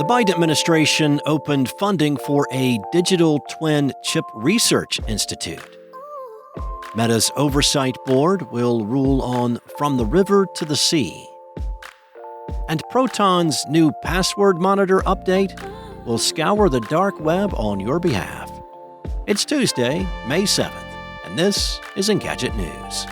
The Biden administration opened funding for a digital twin chip research institute. Meta's Oversight Board will rule on From the River to the Sea. And Proton's new password monitor update will scour the dark web on your behalf. It's Tuesday, May 7th, and this is Engadget News.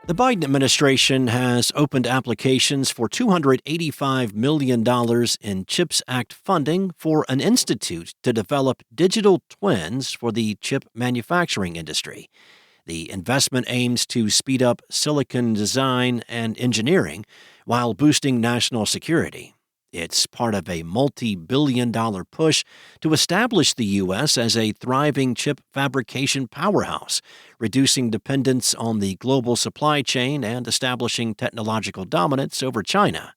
The Biden administration has opened applications for $285 million in CHIPS Act funding for an institute to develop digital twins for the chip manufacturing industry. The investment aims to speed up silicon design and engineering while boosting national security. It's part of a multi-billion-dollar push to establish the U.S. as a thriving chip fabrication powerhouse, reducing dependence on the global supply chain and establishing technological dominance over China.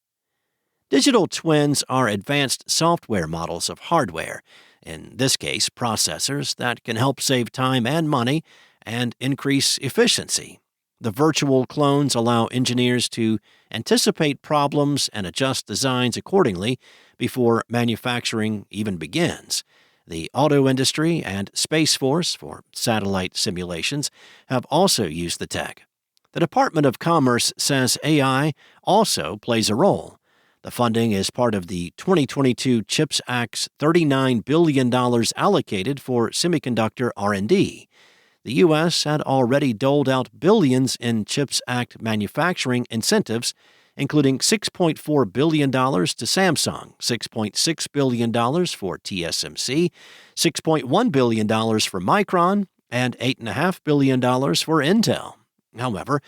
Digital twins are advanced software models of hardware, in this case processors, that can help save time and money and increase efficiency. The virtual clones allow engineers to anticipate problems and adjust designs accordingly before manufacturing even begins. The auto industry and Space Force, for satellite simulations, have also used the tech. The Department of Commerce says AI also plays a role. The funding is part of the 2022 CHIPS Act's $39 billion allocated for semiconductor R&D. The U.S. had already doled out billions in CHIPS Act manufacturing incentives, including $6.4 billion to Samsung, $6.6 billion for TSMC, $6.1 billion for Micron, and $8.5 billion for Intel. However,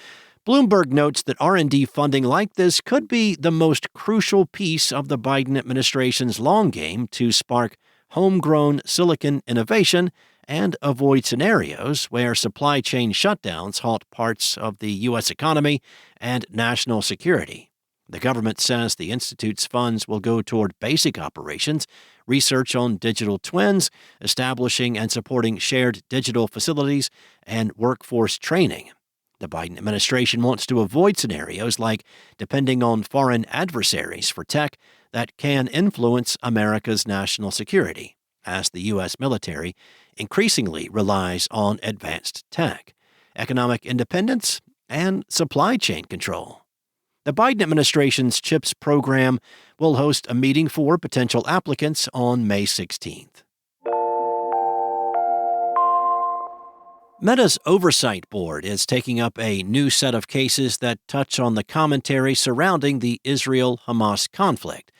Bloomberg notes that R&D funding like this could be the most crucial piece of the Biden administration's long game to spark homegrown silicon innovation and avoid scenarios where supply chain shutdowns halt parts of the U.S. economy and national security. The government says the institute's funds will go toward basic operations, research on digital twins, establishing and supporting shared digital facilities, and workforce training. The Biden administration wants to avoid scenarios like depending on foreign adversaries for tech that can influence America's national security, as the U.S. military increasingly relies on advanced tech, economic independence, and supply chain control. The Biden administration's CHIPS program will host a meeting for potential applicants on May 16th. Meta's Oversight Board is taking up a new set of cases that touch on the commentary surrounding the Israel-Hamas conflict.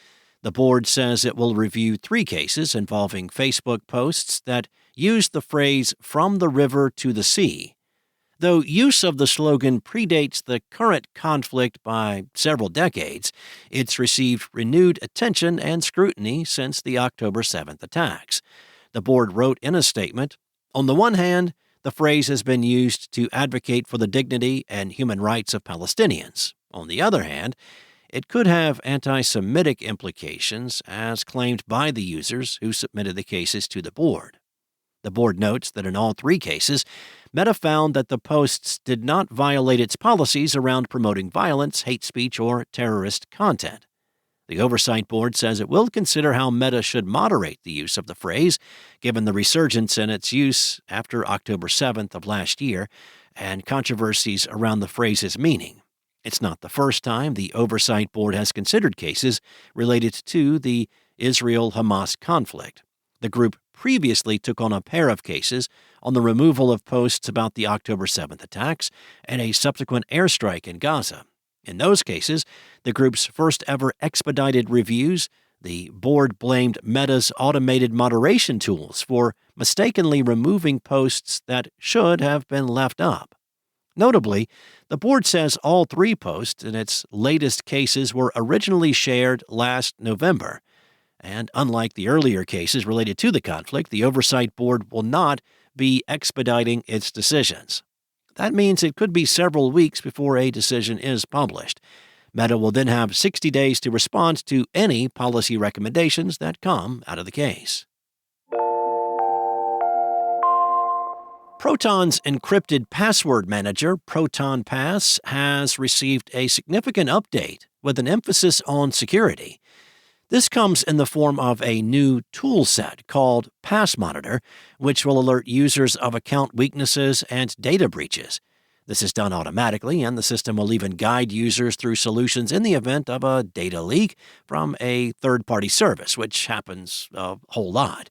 The board says it will review 3 cases involving Facebook posts that use the phrase "from the river to the sea." Though use of the slogan predates the current conflict by several decades, it's received renewed attention and scrutiny since the October 7th attacks. The board wrote in a statement, "On the one hand, the phrase has been used to advocate for the dignity and human rights of Palestinians. On the other hand, it could have anti-Semitic implications, as claimed by the users who submitted the cases to the board." The board notes that in all 3 cases, Meta found that the posts did not violate its policies around promoting violence, hate speech, or terrorist content. The Oversight Board says it will consider how Meta should moderate the use of the phrase, given the resurgence in its use after October 7th of last year and controversies around the phrase's meaning. It's not the first time the Oversight Board has considered cases related to the Israel-Hamas conflict. The group previously took on a pair of cases on the removal of posts about the October 7th attacks and a subsequent airstrike in Gaza. In those cases, the group's first-ever expedited reviews, the board blamed Meta's automated moderation tools for mistakenly removing posts that should have been left up. Notably, the board says all 3 posts in its latest cases were originally shared last November. And unlike the earlier cases related to the conflict, the Oversight Board will not be expediting its decisions. That means it could be several weeks before a decision is published. Meta will then have 60 days to respond to any policy recommendations that come out of the case. Proton's encrypted password manager, Proton Pass, has received a significant update with an emphasis on security. This comes in the form of a new toolset called Pass Monitor, which will alert users of account weaknesses and data breaches. This is done automatically, and the system will even guide users through solutions in the event of a data leak from a third-party service, which happens a whole lot.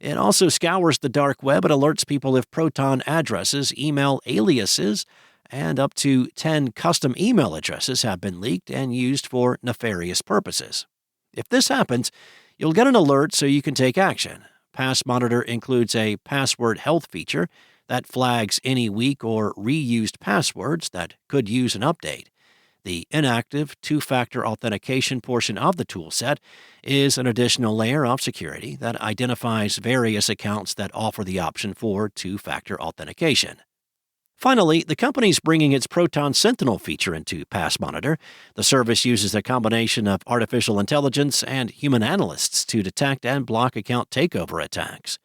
It also scours the dark web and alerts people if Proton addresses, email aliases, and up to 10 custom email addresses have been leaked and used for nefarious purposes. If this happens, you'll get an alert so you can take action. Pass Monitor includes a password health feature that flags any weak or reused passwords that could use an update. The inactive two-factor authentication portion of the toolset is an additional layer of security that identifies various accounts that offer the option for two-factor authentication. Finally, the company's bringing its Proton Sentinel feature into Pass Monitor. The service uses a combination of artificial intelligence and human analysts to detect and block account takeover attacks.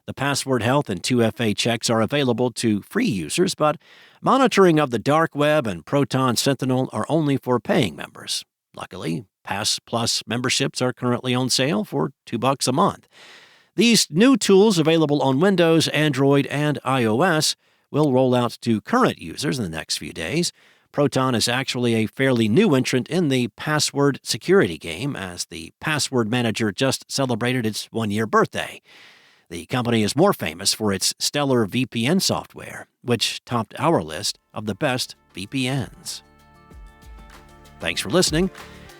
The password health and 2FA checks are available to free users, but monitoring of the dark web and Proton Sentinel are only for paying members. Luckily, Pass Plus memberships are currently on sale for $2 a month. These new tools, available on Windows, Android, and iOS, will roll out to current users in the next few days. Proton is actually a fairly new entrant in the password security game, as the Password Manager just celebrated its one-year birthday. The company is more famous for its stellar VPN software, which topped our list of the best VPNs. Thanks for listening.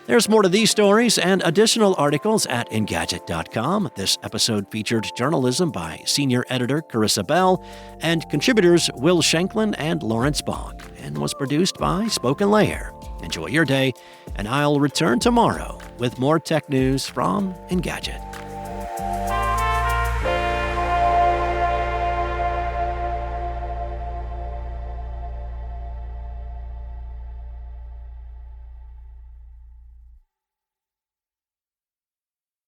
There's more to these stories and additional articles at Engadget.com. This episode featured journalism by senior editor Carissa Bell and contributors Will Shanklin and Lawrence Bach, and was produced by Spoken Layer. Enjoy your day, and I'll return tomorrow with more tech news from Engadget.